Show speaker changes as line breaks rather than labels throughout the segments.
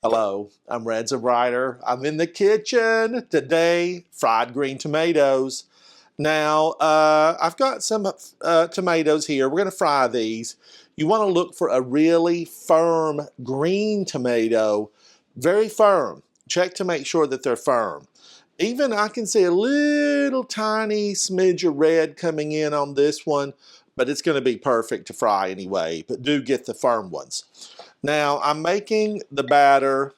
Hello, I'm Red's a Writer. I'm in the kitchen today, fried green tomatoes. Now, I've got some tomatoes here. We're going to fry these. You want to look for a really firm green tomato, very firm. Check to make sure that they're firm. Even I can see a little tiny smidge of red coming in on this one, but it's going to be perfect to fry anyway. But do get the firm ones. Now, I'm making the batter.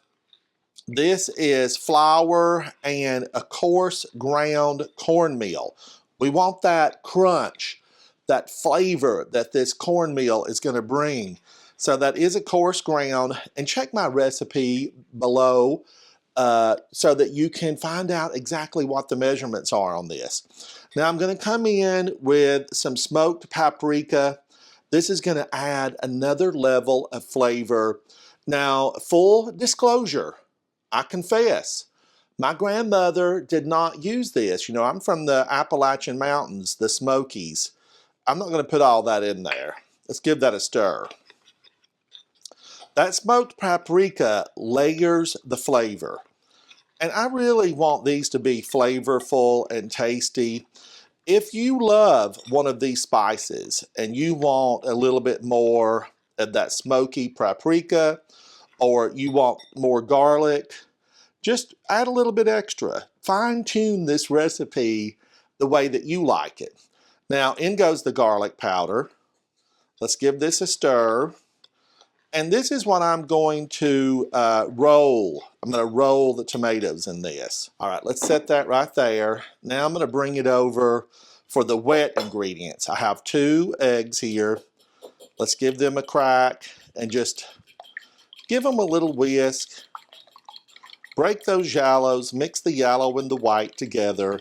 This is flour and a coarse ground cornmeal. We want that crunch, that flavor that this cornmeal is going to bring. So that is a coarse ground. And check my recipe below so that you can find out exactly what the measurements are on this. Now I'm going to come in with some smoked paprika. This is going to add another level of flavor. Now, full disclosure, I confess, my grandmother did not use this. You know, I'm from the Appalachian Mountains, the Smokies. I'm not going to put all that in there. Let's give that a stir. That smoked paprika layers the flavor. And I really want these to be flavorful and tasty. If you love one of these spices and you want a little bit more of that smoky paprika, or you want more garlic, just add a little bit extra. Fine tune this recipe the way that you like it. Now in goes the garlic powder. Let's give this a stir. And this is what I'm going to roll. I'm going to roll the tomatoes in this. All right, let's set that right there. Now I'm going to bring it over for the wet ingredients. I have 2 eggs here. Let's give them a crack and just give them a little whisk. Break those yellows, mix the yellow and the white together.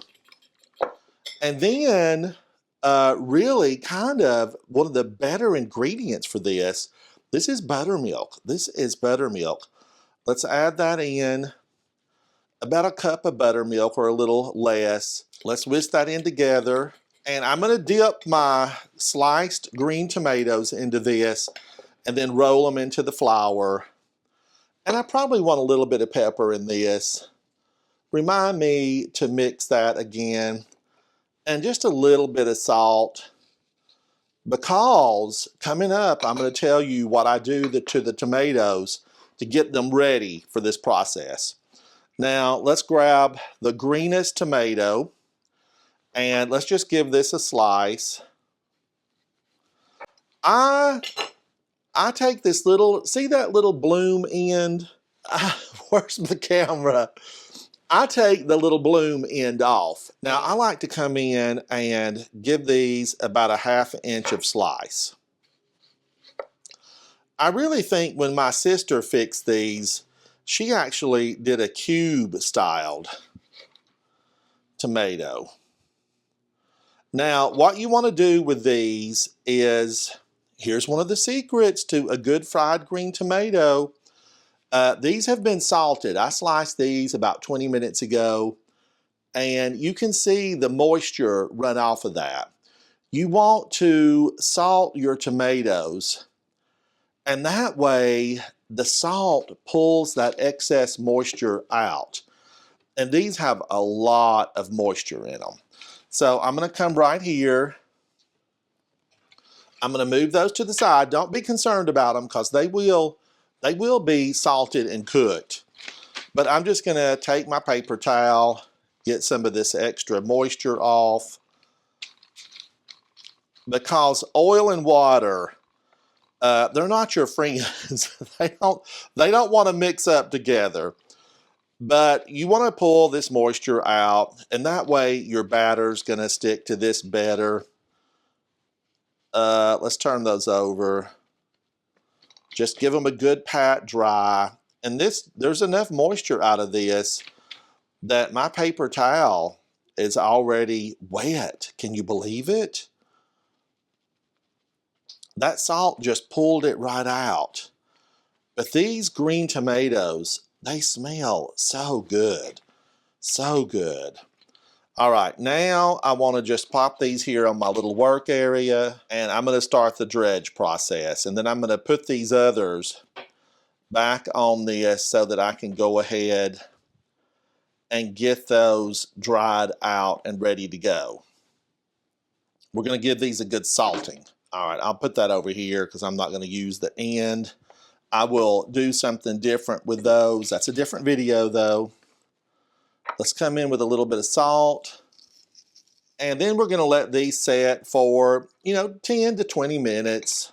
And then really kind of one of the better ingredients for this is buttermilk. This is buttermilk. Let's add that in, about a cup of buttermilk or a little less. Let's whisk that in together. And I'm going to dip my sliced green tomatoes into this and then roll them into the flour. And I probably want a little bit of pepper in this. Remind me to mix that again. And just a little bit of salt. Because coming up, I'm going to tell you what I do to the tomatoes to get them ready for this process. Now, let's grab the greenest tomato and let's just give this a slice. I take this little, see that little bloom end? Where's the camera? I take the little bloom end off. Now I like to come in and give these about a ½ inch of slice. I really think when my sister fixed these, she actually did a cube styled tomato. Now what you want to do with these is, here's one of the secrets to a good fried green tomato. These have been salted. I sliced these about 20 minutes ago, and you can see the moisture run off of that. You want to salt your tomatoes, and that way the salt pulls that excess moisture out. And these have a lot of moisture in them. So I'm going to come right here. I'm going to move those to the side. Don't be concerned about them because they will be salted and cooked. But I'm just going to take my paper towel, get some of this extra moisture off. Because oil and water, they're not your friends. They don't want to mix up together. But you want to pull this moisture out, and that way your batter's going to stick to this better. Let's turn those over. Just give them a good pat dry. And there's enough moisture out of this that my paper towel is already wet. Can you believe it? That salt just pulled it right out. But these green tomatoes, they smell so good. So good. All right, now I want to just pop these here on my little work area, and I'm going to start the dredge process. And then I'm going to put these others back on this so that I can go ahead and get those dried out and ready to go. We're going to give these a good salting. All right, I'll put that over here because I'm not going to use the end. I will do something different with those. That's a different video though. Let's come in with a little bit of salt. And then we're going to let these set for, 10 to 20 minutes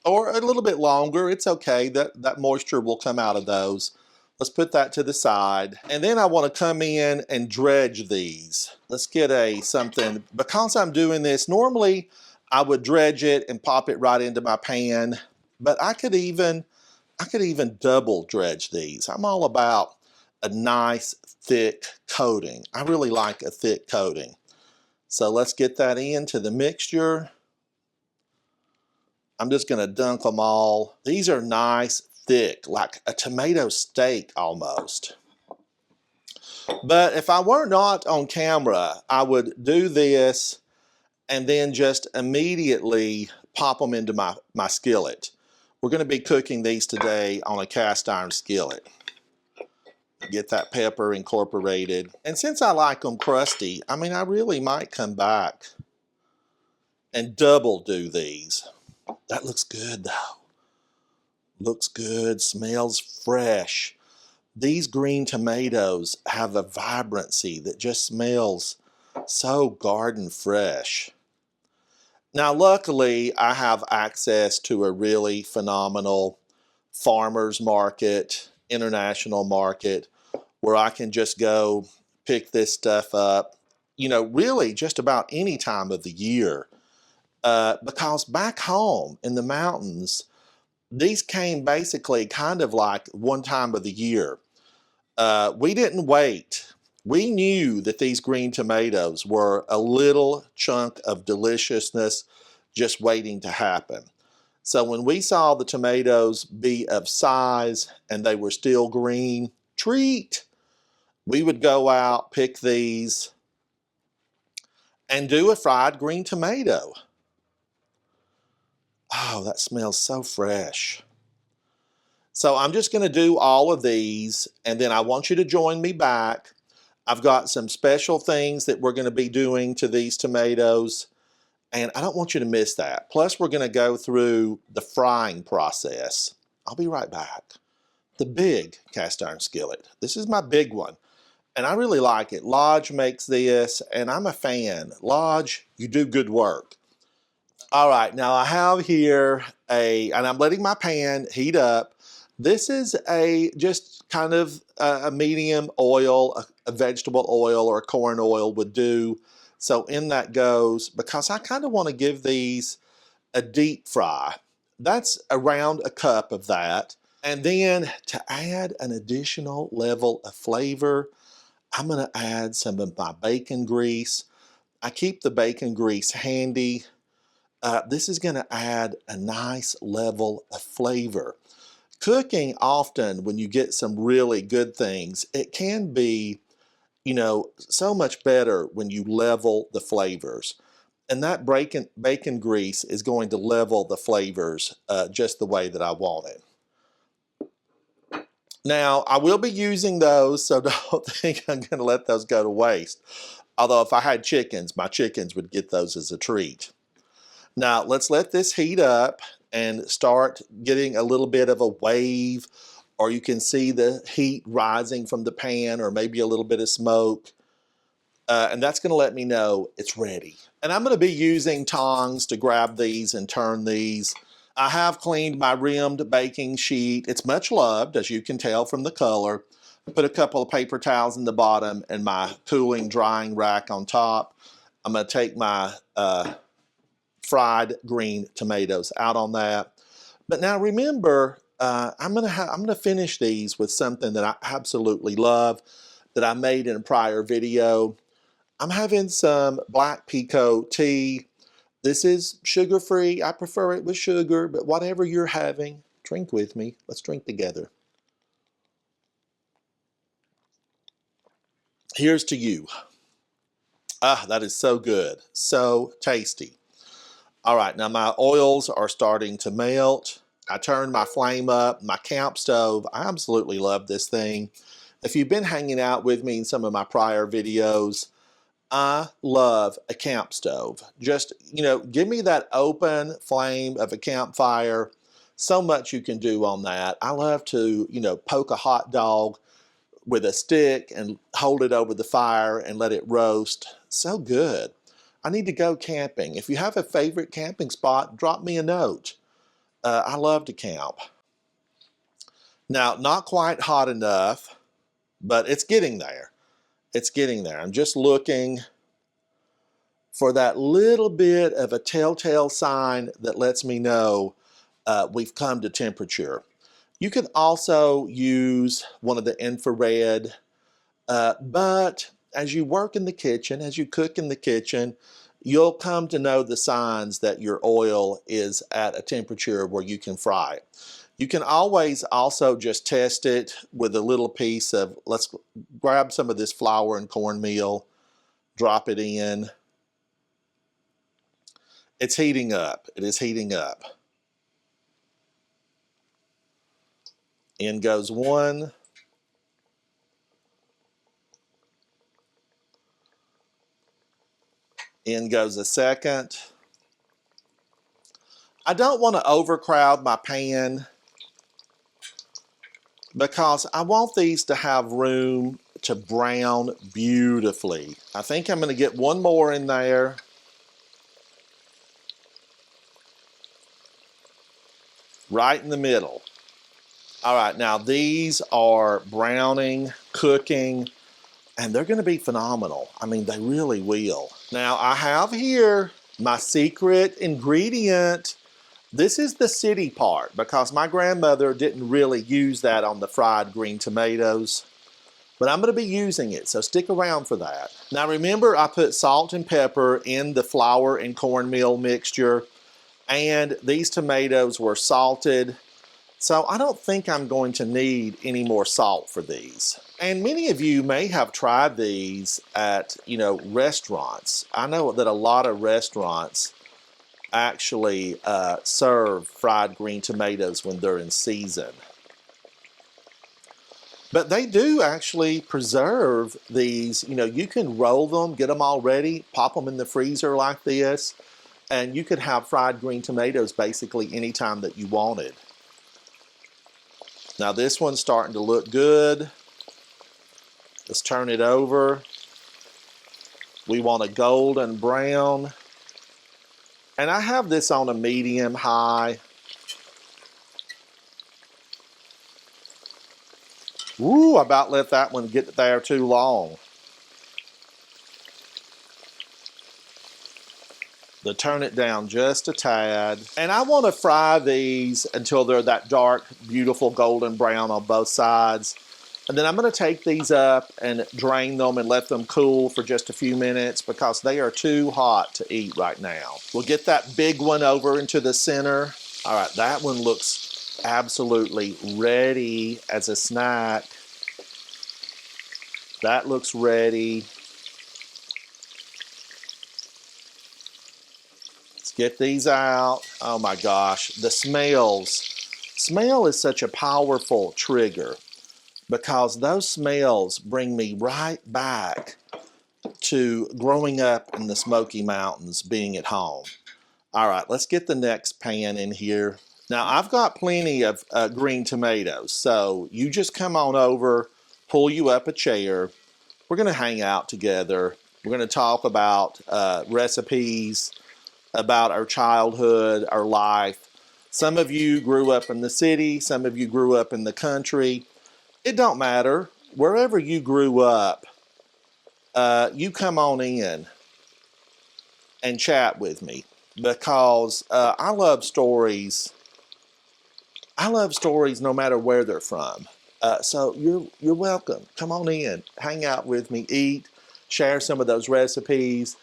or a little bit longer. It's okay. That moisture will come out of those. Let's put that to the side. And then I want to come in and dredge these. Let's get something. Because I'm doing this, normally I would dredge it and pop it right into my pan. But I could even double dredge these. I'm all about a nice thick coating. I really like a thick coating. So let's get that into the mixture. I'm just going to dunk them all. These are nice, thick, like a tomato steak almost. But if I were not on camera, I would do this and then just immediately pop them into my skillet. We're going to be cooking these today on a cast iron skillet. Get that pepper incorporated. And since I like them crusty, I really might come back and double do these. That looks good though. Looks good, smells fresh. These green tomatoes have a vibrancy that just smells so garden fresh. Now, luckily, I have access to a really phenomenal farmer's market, international market, where I can just go pick this stuff up, really just about any time of the year. Because back home in the mountains, these came basically kind of like one time of the year. We didn't wait. We knew that these green tomatoes were a little chunk of deliciousness just waiting to happen. So when we saw the tomatoes be of size and they were still green, treat. We would go out, pick these, and do a fried green tomato. Oh, that smells so fresh. So I'm just going to do all of these, and then I want you to join me back. I've got some special things that we're going to be doing to these tomatoes, and I don't want you to miss that. Plus, we're going to go through the frying process. I'll be right back. The big cast iron skillet. This is my big one, and I really like it. Lodge makes this, and I'm a fan. Lodge, you do good work. All right, now I have here and I'm letting my pan heat up. This is just kind of a medium oil, a vegetable oil or a corn oil would do. So in that goes, because I kind of want to give these a deep fry. That's around a cup of that. And then to add an additional level of flavor, I'm going to add some of my bacon grease. I keep the bacon grease handy. This is going to add a nice level of flavor. Cooking often, when you get some really good things, it can be, so much better when you level the flavors. And that bacon grease is going to level the flavors just the way that I want it. Now, I will be using those, so don't think I'm going to let those go to waste. Although if I had chickens, my chickens would get those as a treat. Now, let's let this heat up and start getting a little bit of a wave, or you can see the heat rising from the pan, or maybe a little bit of smoke. And that's going to let me know it's ready. And I'm going to be using tongs to grab these and turn these. I have cleaned my rimmed baking sheet. It's much loved, as you can tell from the color. Put a couple of paper towels in the bottom and my cooling drying rack on top. I'm going to take my fried green tomatoes out on that. But now remember, I'm gonna finish these with something that I absolutely love that I made in a prior video. I'm having some black pekoe tea. This is sugar-free. I prefer it with sugar, but whatever you're having, drink with me. Let's drink together. Here's to you. Ah, that is so good, so tasty. All right, now my oils are starting to melt. I turned my flame up, my camp stove. I absolutely love this thing. If you've been hanging out with me in some of my prior videos, I love a camp stove. Just, give me that open flame of a campfire. So much you can do on that. I love to, poke a hot dog with a stick and hold it over the fire and let it roast. So good. I need to go camping. If you have a favorite camping spot, drop me a note. I love to camp. Now, not quite hot enough, but it's getting there. It's getting there. I'm just looking for that little bit of a telltale sign that lets me know we've come to temperature. You can also use one of the infrared, but as you work in the kitchen, as you cook in the kitchen, you'll come to know the signs that your oil is at a temperature where you can fry it. You can always also just test it with a little piece of, let's grab some of this flour and cornmeal, drop it in. It's heating up. It is heating up. In goes one. In goes a second. I don't want to overcrowd my pan because I want these to have room to brown beautifully. I think I'm going to get one more in there. Right in the middle. All right, now these are browning, cooking, and they're going to be phenomenal. I mean, they really will. Now, I have here my secret ingredient. This is the city part because my grandmother didn't really use that on the fried green tomatoes, but I'm going to be using it, so stick around for that. Now, remember, I put salt and pepper in the flour and cornmeal mixture, and these tomatoes were salted. So I don't think I'm going to need any more salt for these. And many of you may have tried these at, restaurants. I know that a lot of restaurants actually serve fried green tomatoes when they're in season. But they do actually preserve these. You can roll them, get them all ready, pop them in the freezer like this, and you could have fried green tomatoes basically anytime that you wanted. Now this one's starting to look good. Let's turn it over. We want a golden brown. And I have this on a medium high. Ooh, I about let that one get there too long. To turn it down just a tad. And I want to fry these until they're that dark, beautiful golden brown on both sides. And then I'm going to take these up and drain them and let them cool for just a few minutes because they are too hot to eat right now. We'll get that big one over into the center. All right, that one looks absolutely ready as a snack. That looks ready. Let's get these out. Oh my gosh, the smells. Smell is such a powerful trigger because those smells bring me right back to growing up in the Smoky Mountains, being at home. All right, let's get the next pan in here. Now, I've got plenty of green tomatoes, so you just come on over, pull you up a chair. We're going to hang out together. We're going to talk about recipes, about our childhood, our life. Some of you grew up in the city, some of you grew up in the country. It don't matter. Wherever you grew up, you come on in and chat with me because I love stories. I love stories no matter where they're from. So you're welcome. Come on in, hang out with me, eat, share some of those recipes.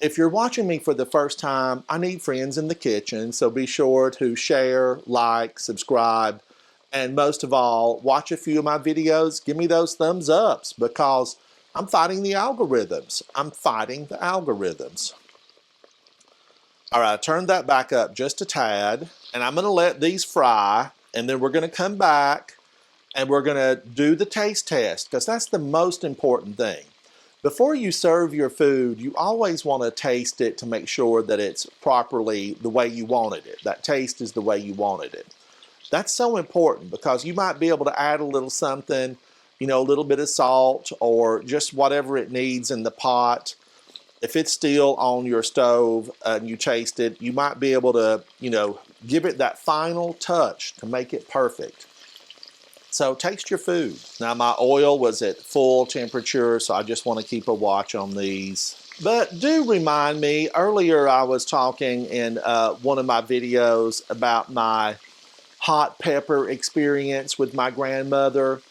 If you're watching me for the first time, I need friends in the kitchen, so be sure to share, like, subscribe, and most of all, watch a few of my videos. Give me those thumbs ups because I'm fighting the algorithms. I'm fighting the algorithms. All right, I turned that back up just a tad. And I'm gonna let these fry, and then we're gonna come back and we're gonna do the taste test, because that's the most important thing. Before you serve your food, you always want to taste it to make sure that it's properly the way you wanted it. That taste is the way you wanted it. That's so important, because you might be able to add a little something, you know, a little bit of salt or just whatever it needs in the pot. If it's still on your stove and you taste it, you might be able to, you know, give it that final touch to make it perfect. So taste your food. Now my oil was at full temperature, so I just want to keep a watch on these. But do remind me, earlier I was talking in one of my videos about my hot pepper experience with my grandmother.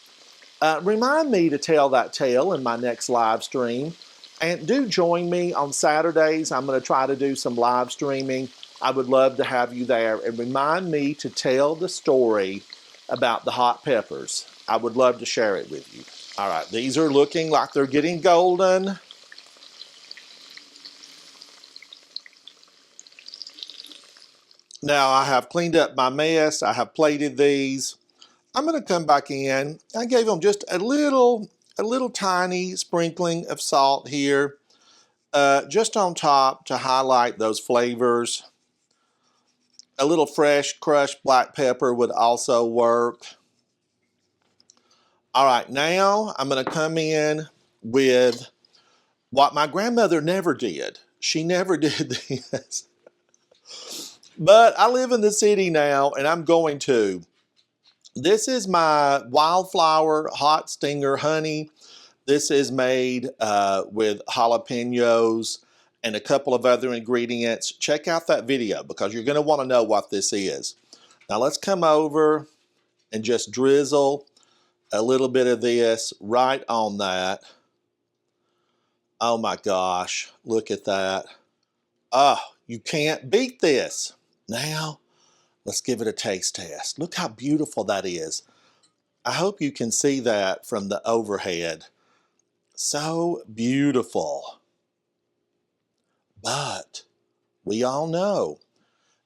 Remind me to tell that tale in my next live stream. And do join me on Saturdays. I'm going to try to do some live streaming. I would love to have you there. And remind me to tell the story about the hot peppers. I would love to share it with you. All right, these are looking like they're getting golden. Now I have cleaned up my mess. I have plated these. I'm going to come back in. I gave them just a little tiny sprinkling of salt here, just on top to highlight those flavors. A little fresh crushed black pepper would also work. All right, now I'm going to come in with what my grandmother never did. She never did this. But I live in the city now, and I'm going to. This is my wildflower hot stinger honey. This is made with jalapenos and a couple of other ingredients. Check out that video, because you're going to want to know what this is. Now let's come over and just drizzle a little bit of this right on that. Oh my gosh, look at that. Oh, you can't beat this. Now, let's give it a taste test. Look how beautiful that is. I hope you can see that from the overhead. So beautiful. But we all know,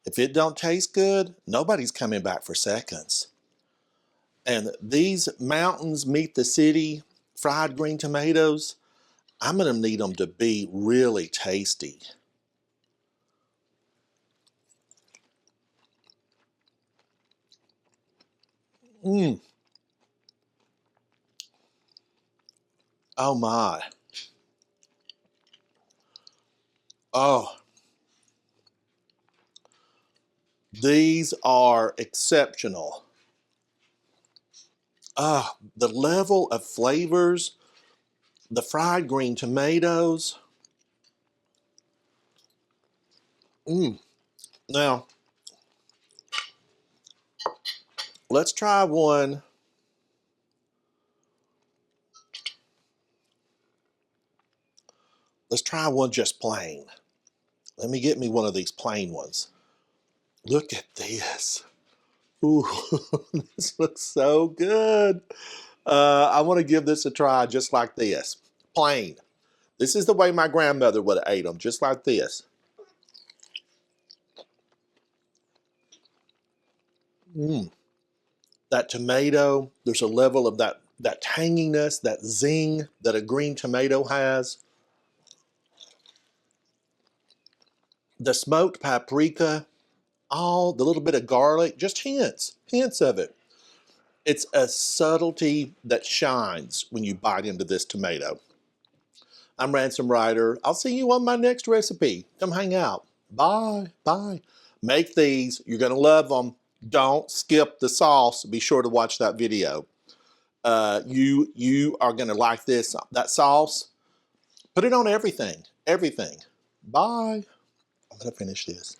if it don't taste good, nobody's coming back for seconds. And these mountains meet the city fried green tomatoes, I'm going to need them to be really tasty. Mmm. Oh my. Oh, these are exceptional. Ah, the level of flavors, the fried green tomatoes. Mmm. Now, let's try one. Let's try one just plain. Let me get me one of these plain ones. Look at this. Ooh, this looks so good. I want to give this a try just like this. Plain. This is the way my grandmother would have ate them, just like this. Mmm. That tomato, there's a level of that tanginess, that zing that a green tomato has. The smoked paprika, all the little bit of garlic, just hints of it. It's a subtlety that shines when you bite into this tomato. I'm Ransom Ryder. I'll see you on my next recipe. Come hang out. Bye. Bye. Make these. You're going to love them. Don't skip the sauce. Be sure to watch that video. You are going to like this. That sauce. Put it on everything. Everything. Bye. I'm going to finish this.